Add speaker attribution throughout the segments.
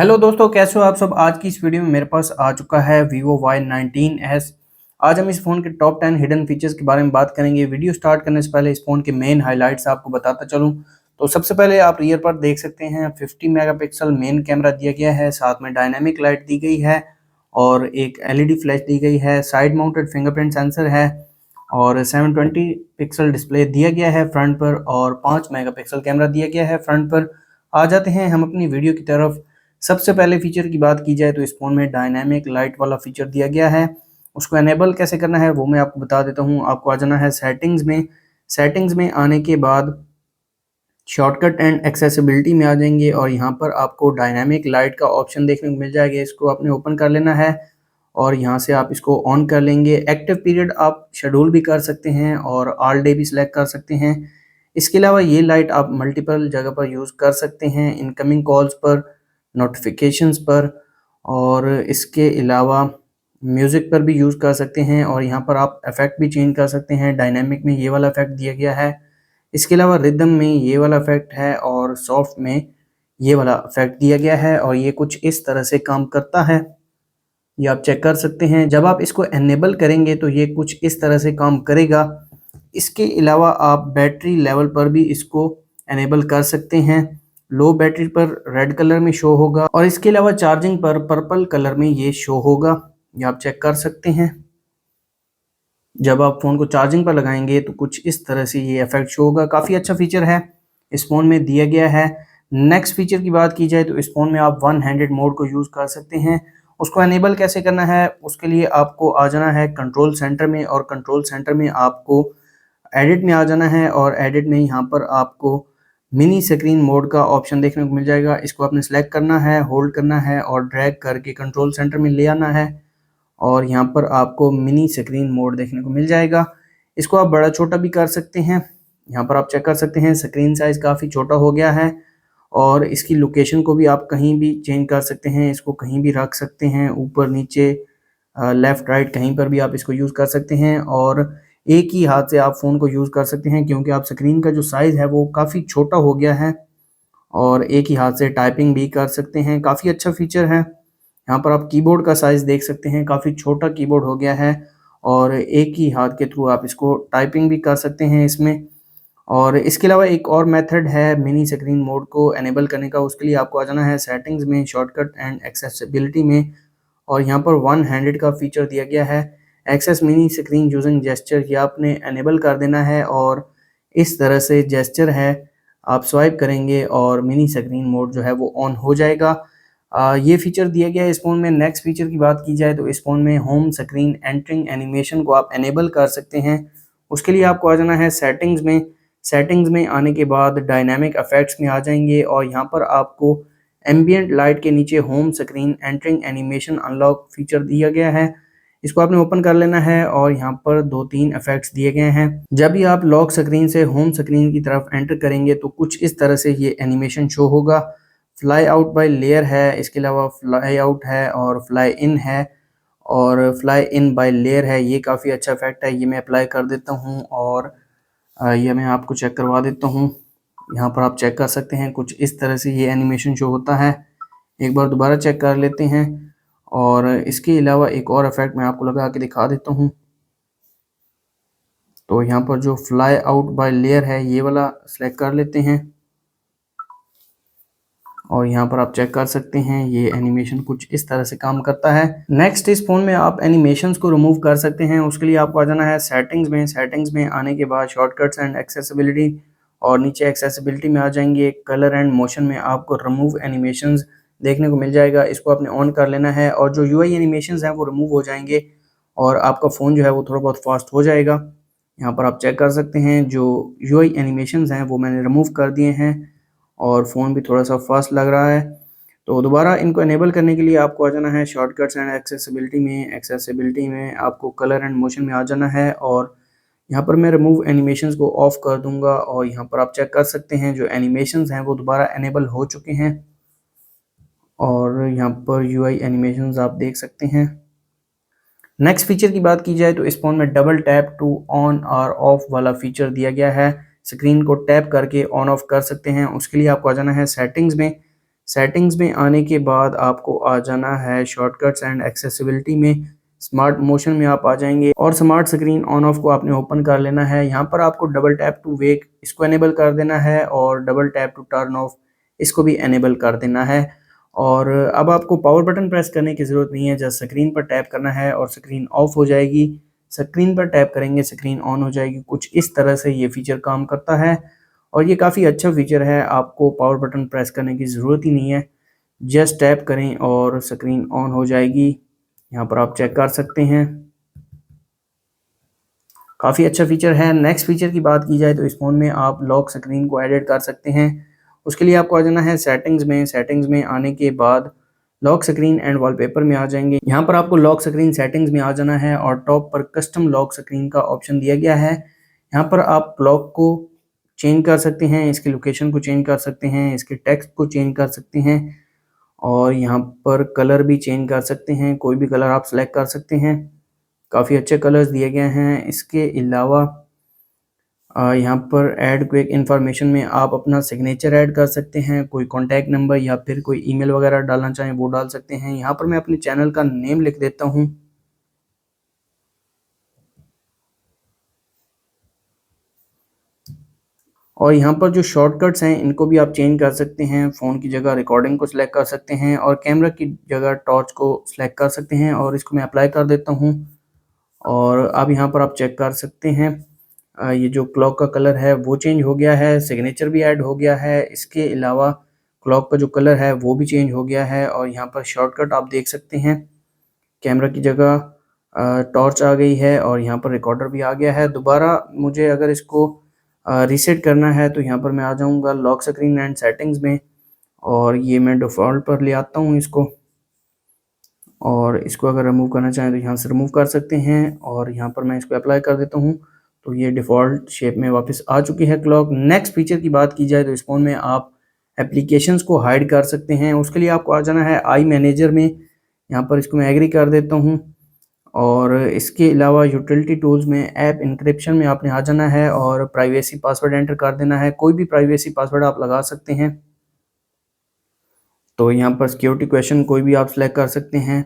Speaker 1: Hello दोस्तों, कैसे हो आप सब। आज की इस वीडियो में मेरे पास आ चुका है Vivo Y19s। आज हम इस फ़ोन के टॉप 10 हिडन फीचर्स के बारे में बात करेंगे। वीडियो स्टार्ट करने से पहले इस फ़ोन के मेन हाइलाइट्स आपको बताता चलूं तो सबसे पहले आप रियर पर देख सकते हैं 50 मेगापिक्सल मेन कैमरा दिया गया है, साथ में डायनामिक लाइट दी गई है और एक एलईडी फ्लैश दी गई है। साइड माउंटेड फिंगरप्रिंट सेंसर है और 720 पिक्सल डिस्प्ले दिया गया है फ्रंट पर और 5 मेगापिक्सल कैमरा दिया गया है फ्रंट पर। आ जाते हैं हम अपनी वीडियो की तरफ। सबसे पहले फीचर की बात की जाए तो इस फ़ोन में डायनामिक लाइट वाला फीचर दिया गया है। उसको एनेबल कैसे करना है वो मैं आपको बता देता हूँ। आपको आ जाना है सेटिंग्स में। सेटिंग्स में आने के बाद शॉर्टकट एंड एक्सेसिबिलिटी में आ जाएंगे और यहाँ पर आपको डायनामिक लाइट का ऑप्शन देखने को मिल जाएगा। इसको आपने ओपन कर लेना है और यहाँ से आप इसको ऑन कर लेंगे। एक्टिव पीरियड आप शेड्यूल भी कर सकते हैं और ऑल डे भी सिलेक्ट कर सकते हैं। इसके अलावा ये लाइट आप मल्टीपल जगह पर यूज़ कर सकते हैं, इनकमिंग कॉल्स पर, नोटिफिकेशंस पर और इसके अलावा म्यूज़िक पर भी यूज़ कर सकते हैं। और यहाँ पर आप इफ़ेक्ट भी चेंज कर सकते हैं। डायनामिक में ये वाला इफ़ेक्ट दिया गया है, इसके अलावा रिदम में ये वाला इफ़ेक्ट है और सॉफ्ट में ये वाला इफ़ेक्ट दिया गया है और ये कुछ इस तरह से काम करता है। ये आप चेक कर सकते हैं। जब आप इसको एनेबल करेंगे तो ये कुछ इस तरह से काम करेगा। इसके अलावा आप बैटरी लेवल पर भी इसको एनेबल कर सकते हैं। लो बैटरी पर रेड कलर में शो होगा और इसके अलावा चार्जिंग पर पर्पल कलर में ये शो होगा। ये आप चेक कर सकते हैं। जब आप फ़ोन को चार्जिंग पर लगाएंगे तो कुछ इस तरह से ये इफेक्ट शो होगा। काफ़ी अच्छा फीचर है, इस फ़ोन में दिया गया है। नेक्स्ट फीचर की बात की जाए तो इस फ़ोन में आप वन हैंडेड मोड को यूज़ कर सकते हैं। उसको एनेबल कैसे करना है, उसके लिए आपको आ जाना है कंट्रोल सेंटर में और कंट्रोल सेंटर में आपको एडिट में आ जाना है और एडिट में यहाँ पर आपको मिनी स्क्रीन मोड का ऑप्शन देखने को मिल जाएगा। इसको आपने सेलेक्ट करना है, होल्ड करना है और ड्रैग करके कंट्रोल सेंटर में ले आना है और यहाँ पर आपको मिनी स्क्रीन मोड देखने को मिल जाएगा। इसको आप बड़ा छोटा भी कर सकते हैं। यहाँ पर आप चेक कर सकते हैं स्क्रीन साइज़ काफ़ी छोटा हो गया है और इसकी लोकेशन को भी आप कहीं भी चेंज कर सकते हैं। इसको कहीं भी रख सकते हैं, ऊपर नीचे लेफ़्ट राइट कहीं पर भी आप इसको यूज़ कर सकते हैं और एक ही हाथ से आप फ़ोन को यूज़ कर सकते हैं क्योंकि आप स्क्रीन का जो साइज़ है वो काफ़ी छोटा हो गया है और एक ही हाथ से टाइपिंग भी कर सकते हैं। काफ़ी अच्छा फ़ीचर है। यहाँ पर आप कीबोर्ड का साइज़ देख सकते हैं, काफ़ी छोटा कीबोर्ड हो गया है और एक ही हाथ के थ्रू आप इसको टाइपिंग भी कर सकते हैं इसमें। और इसके अलावा एक और मेथड है मिनी स्क्रीन मोड को एनेबल करने का। उसके लिए आपको आ जाना है सेटिंग्स में, शॉर्टकट एंड एक्सेसिबिलिटी में और यहाँ पर वन हैंडेड का फीचर दिया गया है। Access mini screen using gesture, ये आपने एनेबल कर देना है और इस तरह से जेस्चर है, आप स्वाइप करेंगे और मिनी स्क्रीन मोड जो है वो ऑन हो जाएगा। ये फीचर दिया गया है इस फ़ोन में। नेक्स्ट फीचर की बात की जाए तो इस फ़ोन में होम स्क्रीन एंटरिंग एनिमेशन को आप एनेबल कर सकते हैं। उसके लिए आपको आ जाना है सेटिंग्स में। सेटिंग्स में आने के बाद डायनामिक इफेक्ट्स में आ जाएंगे और यहाँ पर आपको एम्बिएंट लाइट के नीचे home screen entering animation unlock feature दिया गया है। इसको आपने ओपन कर लेना है और यहाँ पर 2-3 इफेक्ट्स दिए गए हैं। जब भी आप लॉक स्क्रीन से होम स्क्रीन की तरफ एंटर करेंगे तो कुछ इस तरह से ये एनिमेशन शो होगा। फ्लाई आउट बाय लेयर है, इसके अलावा फ्लाई आउट है और फ्लाई इन है और फ्लाई इन बाय लेयर है। ये काफ़ी अच्छा इफेक्ट है, ये मैं अप्लाई कर देता हूँ और ये मैं आपको चेक करवा देता हूँ। यहाँ पर आप चेक कर सकते हैं कुछ इस तरह से ये एनिमेशन शो होता है। एक बार दोबारा चेक कर लेते हैं और इसके अलावा एक और इफेक्ट मैं आपको लगा के दिखा देता हूँ। तो यहाँ पर जो फ्लाई आउट बाय लेयर है ये वाला सेलेक्ट कर लेते हैं और यहाँ पर आप चेक कर सकते हैं ये एनिमेशन कुछ इस तरह से काम करता है। नेक्स्ट इस फ़ोन में आप एनिमेशंस को रिमूव कर सकते हैं। उसके लिए आपको आ जाना है सेटिंग्स में। सेटिंग्स में आने के बाद शॉर्टकट्स एंड एक्सेसिबिलिटी और नीचे एक्सेसिबिलिटी में आ जाएंगे। कलर एंड मोशन में आपको रिमूव एनिमेशंस देखने को मिल जाएगा। इसको आपने ऑन कर लेना है और जो यूआई एनिमेशंस हैं वो रिमूव हो जाएंगे और आपका फ़ोन जो है वो थोड़ा बहुत फास्ट हो जाएगा। यहाँ पर आप चेक कर सकते हैं जो यूआई एनिमेशंस हैं वो मैंने रिमूव कर दिए हैं और फ़ोन भी थोड़ा सा फास्ट लग रहा है। तो दोबारा इनको इनेबल करने के लिए आपको आ जाना है शॉर्टकट्स एंड एक्सेसिबिलिटी में। एक्सेसिबिलिटी में आपको कलर एंड मोशन में आ जाना है और यहाँ पर मैं रिमूव एनिमेशंस को ऑफ कर दूंगा और यहाँ पर आप चेक कर सकते हैं जो एनिमेशंस हैं वो दोबारा इनेबल हो चुके हैं और यहाँ पर यूआई एनिमेशंस आप देख सकते हैं। नेक्स्ट फीचर की बात की जाए तो इस फ़ोन में डबल टैप टू ऑन और ऑफ वाला फीचर दिया गया है। स्क्रीन को टैप करके ऑन ऑफ कर सकते हैं। उसके लिए आपको आ जाना है सेटिंग्स में। सेटिंग्स में आने के बाद आपको आ जाना है शॉर्टकट्स एंड एक्सेसिबिलिटी में। स्मार्ट मोशन में आप आ जाएंगे और स्मार्ट स्क्रीन ऑन ऑफ को आपने ओपन कर लेना है। यहाँ पर आपको डबल टैप टू वेक इसको एनेबल कर देना है और double tap to turn off इसको भी एनेबल कर देना है। और अब आपको पावर बटन प्रेस करने की ज़रूरत नहीं है, जस्ट स्क्रीन पर टैप करना है और स्क्रीन ऑफ हो जाएगी। स्क्रीन पर टैप करेंगे स्क्रीन ऑन हो जाएगी। कुछ इस तरह से ये फीचर काम करता है और ये काफ़ी अच्छा फीचर है। आपको पावर बटन प्रेस करने की ज़रूरत ही नहीं है, जस्ट टैप करें और स्क्रीन ऑन हो जाएगी। यहाँ पर आप चेक कर सकते हैं, काफ़ी अच्छा फीचर है। नेक्स्ट फीचर की बात की जाए तो इस फ़ोन में आप लॉक स्क्रीन को एडिट कर सकते हैं। उसके लिए आपको आ जाना है सेटिंग्स में। सेटिंग्स में आने के बाद लॉक स्क्रीन एंड वॉलपेपर में आ जाएंगे। यहाँ पर आपको लॉक स्क्रीन सेटिंग्स में आ जाना है और टॉप पर कस्टम लॉक स्क्रीन का ऑप्शन दिया गया है। यहाँ पर आप क्लॉक को चेंज कर सकते हैं, इसकी लोकेशन को चेंज कर सकते हैं, इसके टेक्स्ट को चेंज कर सकते हैं और यहाँ पर कलर भी चेंज कर सकते हैं। कोई भी कलर आप सेलेक्ट कर सकते हैं, काफ़ी अच्छे कलर्स दिए गए हैं। इसके अलावा यहाँ पर ऐड क्विक इन्फॉर्मेशन में आप अपना सिग्नेचर ऐड कर सकते हैं, कोई कॉन्टैक्ट नंबर या फिर कोई ईमेल वगैरह डालना चाहें वो डाल सकते हैं। यहाँ पर मैं अपने चैनल का नेम लिख देता हूँ और यहाँ पर जो शॉर्टकट्स हैं इनको भी आप चेंज कर सकते हैं। फ़ोन की जगह रिकॉर्डिंग को सिलेक्ट कर सकते हैं और कैमरा की जगह टॉर्च को सिलेक्ट कर सकते हैं और इसको मैं अप्लाई कर देता हूँ। और अब यहाँ पर आप चेक कर सकते हैं ये जो क्लॉक का कलर है वो चेंज हो गया है, सिग्नेचर भी ऐड हो गया है। इसके अलावा क्लॉक का जो कलर है वो भी चेंज हो गया है और यहाँ पर शॉर्टकट आप देख सकते हैं, कैमरा की जगह टॉर्च आ गई है और यहाँ पर रिकॉर्डर भी आ गया है। दोबारा मुझे अगर इसको रीसेट करना है तो यहाँ पर मैं आ जाऊँगा लॉक स्क्रीन एंड सेटिंग्स में और ये मैं डिफ़ॉल्ट पर ले आता हूँ इसको। और इसको अगर रिमूव करना चाहें तो यहाँ से रिमूव कर सकते हैं और यहाँ पर मैं इसको अप्लाई कर देता हूँ तो ये डिफ़ॉल्ट शेप में वापस आ चुकी है क्लॉक। नेक्स्ट फीचर की बात की जाए तो इस फ़ोन में आप एप्लीकेशंस को हाइड कर सकते हैं। उसके लिए आपको आ जाना है आई मैनेजर में। यहाँ पर इसको मैं एग्री कर देता हूँ और इसके अलावा यूटिलिटी टूल्स में ऐप इंक्रिप्शन में आपने आ जाना है और प्राइवेसी पासवर्ड एंटर कर देना है। कोई भी प्राइवेसी पासवर्ड आप लगा सकते हैं। तो यहाँ पर सिक्योरिटी क्वेश्चन कोई भी आप सिलेक्ट कर सकते हैं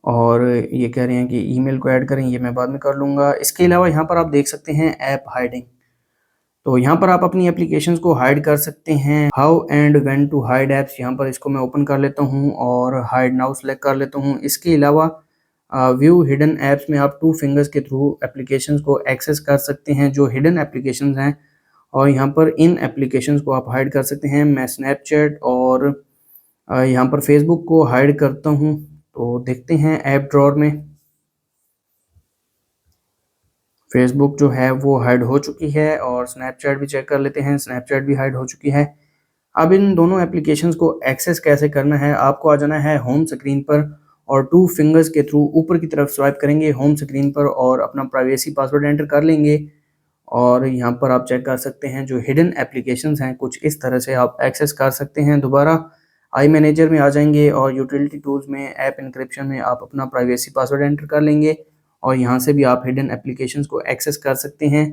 Speaker 1: और ये कह रहे हैं कि ईमेल को ऐड करें, ये मैं बाद में कर लूँगा। इसके अलावा यहाँ पर आप देख सकते हैं ऐप हाइडिंग। तो यहाँ पर आप अपनी एप्लीकेशंस को हाइड कर सकते हैं। How and when to hide apps, यहाँ पर इसको मैं ओपन कर लेता हूँ और हाइड नाउ सेलेक्ट कर लेता हूँ। इसके अलावा व्यू हिडन ऐप्स में आप 2 फिंगर्स के थ्रू एप्लीकेशंस को एक्सेस कर सकते हैं जो हिडन एप्लीकेशंस हैं और यहाँ पर इन एप्लीकेशंस को आप हाइड कर सकते हैं। मैं स्नैपचैट और यहाँ पर फेसबुक को हाइड करता हूँ। तो देखते हैं ऐप ड्रॉअर में फेसबुक जो है वो हाइड हो चुकी है और स्नैपचैट भी चेक कर लेते हैं, स्नैपचैट भी हाइड हो चुकी है। अब इन दोनों एप्लीकेशंस को एक्सेस कैसे करना है, आपको आ जाना है होम स्क्रीन पर और 2 फिंगर्स के थ्रू ऊपर की तरफ स्वाइप करेंगे होम स्क्रीन पर और अपना प्राइवेसी पासवर्ड एंटर कर लेंगे और यहाँ पर आप चेक कर सकते हैं जो हिडन एप्लीकेशंस हैं कुछ इस तरह से आप एक्सेस कर सकते हैं। दोबारा आई मैनेजर में आ जाएंगे और यूटिलिटी टूल्स में ऐप इंक्रिप्शन में आप अपना प्राइवेसी पासवर्ड एंटर कर लेंगे और यहाँ से भी आप हिडन एप्लीकेशंस को एक्सेस कर सकते हैं।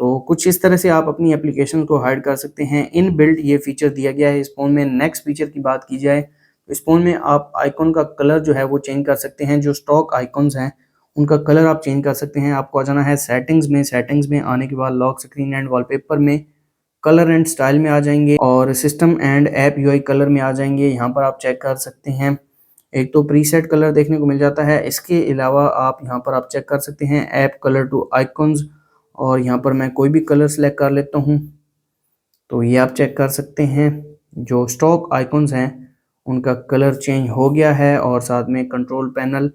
Speaker 1: तो कुछ इस तरह से आप अपनी एप्लीकेशन को हाइड कर सकते हैं। इन बिल्ट ये फीचर दिया गया है इस फ़ोन में। नेक्स्ट फीचर की बात की जाए तो इस फ़ोन में आप आइकॉन का कलर जो है वो चेंज कर सकते हैं। जो स्टॉक आइकॉन्स हैं उनका कलर आप चेंज कर सकते हैं। आपको आ जाना है सेटिंग्स में। सेटिंग्स में आने के बाद लॉक स्क्रीन एंड वॉलपेपर में कलर एंड स्टाइल में आ जाएंगे और system and app UI colour में आ जाएंगे। यहाँ पर आप चेक कर सकते हैं, एक तो प्रीसेट कलर देखने को मिल जाता है। इसके अलावा आप यहाँ पर आप चेक कर सकते हैं ऐप कलर टू आइकॉन्स और यहाँ पर मैं कोई भी कलर सेलेक्ट कर लेता हूँ। तो ये आप चेक कर सकते हैं जो स्टॉक आइकॉन्स हैं उनका कलर चेंज हो गया है और साथ में कंट्रोल पैनल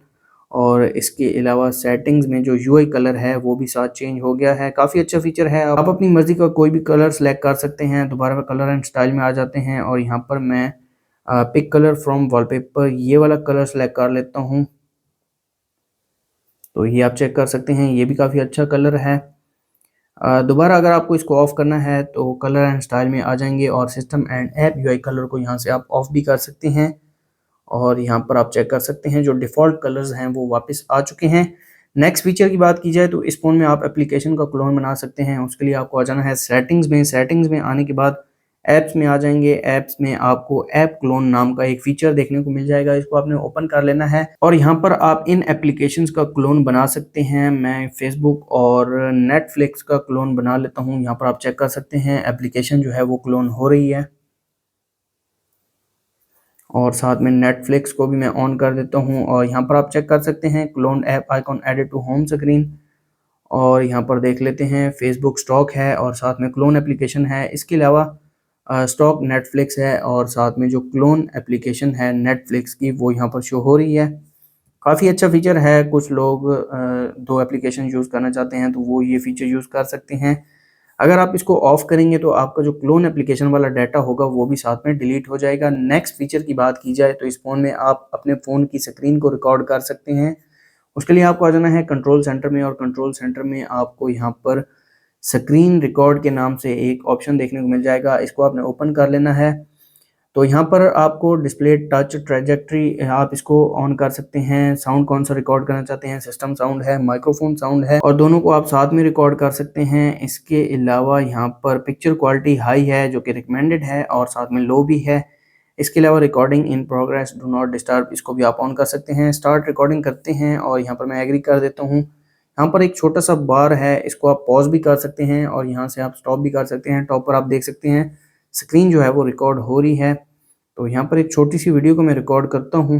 Speaker 1: और इसके अलावा सेटिंग्स में जो यूआई कलर है वो भी साथ चेंज हो गया है। काफ़ी अच्छा फीचर है। आप अपनी मर्जी का कोई भी कलर सेलेक्ट कर सकते हैं। दोबारा कलर एंड स्टाइल में आ जाते हैं और यहाँ पर मैं पिक कलर फ्रॉम वॉलपेपर ये वाला कलर सेलेक्ट कर लेता हूँ। तो ये आप चेक कर सकते हैं, ये भी काफ़ी अच्छा कलर है। दोबारा अगर आपको इसको ऑफ करना है तो कलर एंड स्टाइल में आ जाएंगे और system and app UI colour को यहाँ से आप ऑफ भी कर सकते हैं और यहाँ पर आप चेक कर सकते हैं जो डिफ़ॉल्ट कलर्स हैं वो वापस आ चुके हैं। नेक्स्ट फीचर की बात की जाए तो इस फ़ोन में आप एप्लीकेशन का क्लोन बना सकते हैं। उसके लिए आपको आ जाना है सेटिंग्स में। सेटिंग्स में आने के बाद ऐप्स में आ जाएंगे। ऐप्स में आपको ऐप क्लोन नाम का एक फीचर देखने को मिल जाएगा, इसको आपने ओपन कर लेना है और यहाँ पर आप इन एप्लीकेशंस का क्लोन बना सकते हैं। मैं फेसबुक और नेटफ्लिक्स का क्लोन बना लेता हूँ। यहाँ पर आप चेक कर सकते हैं एप्लीकेशन जो है वो क्लोन हो रही है और साथ में नेटफ्लिक्स को भी मैं ऑन कर देता हूँ और यहाँ पर आप चेक कर सकते हैं clone app icon added to home screen. और यहाँ पर देख लेते हैं फेसबुक स्टॉक है और साथ में क्लोन एप्लीकेशन है। इसके अलावा स्टॉक नेटफ्लिक्स है और साथ में जो क्लोन एप्लीकेशन है नेटफ्लिक्स की वो यहाँ पर शो हो रही है। काफ़ी अच्छा फीचर है। कुछ लोग दो एप्लीकेशन यूज़ करना चाहते हैं तो वो ये फीचर यूज़ कर सकते हैं। अगर आप इसको ऑफ करेंगे तो आपका जो क्लोन एप्लीकेशन वाला डाटा होगा वो भी साथ में डिलीट हो जाएगा। नेक्स्ट फीचर की बात की जाए तो इस फ़ोन में आप अपने फ़ोन की स्क्रीन को रिकॉर्ड कर सकते हैं। उसके लिए आपको आ जाना है कंट्रोल सेंटर में और कंट्रोल सेंटर में आपको यहाँ पर स्क्रीन रिकॉर्ड के नाम से एक ऑप्शन देखने को मिल जाएगा, इसको आपने ओपन कर लेना है। तो यहाँ पर आपको डिस्प्ले टच ट्रैजेक्टरी आप इसको ऑन कर सकते हैं। साउंड कौन सा रिकॉर्ड करना चाहते हैं, सिस्टम साउंड है, माइक्रोफोन साउंड है और दोनों को आप साथ में रिकॉर्ड कर सकते हैं। इसके अलावा यहाँ पर पिक्चर क्वालिटी हाई है जो कि रिकमेंडेड है और साथ में लो भी है। इसके अलावा recording in progress do not disturb, इसको भी आप ऑन कर सकते हैं। स्टार्ट रिकॉर्डिंग करते हैं और यहाँ पर मैं एग्री कर देता हूँ। यहाँ पर एक छोटा सा बार है, इसको आप पॉज भी कर सकते हैं और यहाँ से आप स्टॉप भी कर सकते हैं। टॉप पर आप देख सकते हैं स्क्रीन जो है वो रिकॉर्ड हो रही है। तो यहाँ पर एक छोटी सी वीडियो को मैं रिकॉर्ड करता हूँ।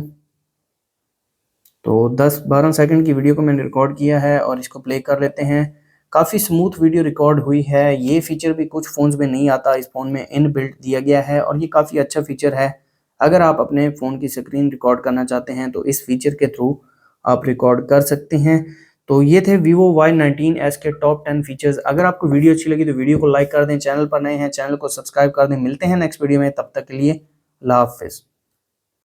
Speaker 1: तो 10-12 सेकंड की वीडियो को मैंने रिकॉर्ड किया है और इसको प्ले कर लेते हैं। काफ़ी स्मूथ वीडियो रिकॉर्ड हुई है। ये फीचर भी कुछ फ़ोन्स में नहीं आता, इस फ़ोन में इनबिल्ट दिया गया है और ये काफ़ी अच्छा फीचर है। अगर आप अपने फ़ोन की स्क्रीन रिकॉर्ड करना चाहते हैं तो इस फीचर के थ्रू आप रिकॉर्ड कर सकते हैं। तो ये थे Vivo Y19s के टॉप 10 फीचर्स। अगर आपको वीडियो अच्छी लगी तो वीडियो को लाइक कर दें, चैनल पर नए हैं चैनल को सब्सक्राइब कर दें। मिलते हैं नेक्स्ट वीडियो में, तब तक के लिए अल्लाह हाफ़िज़।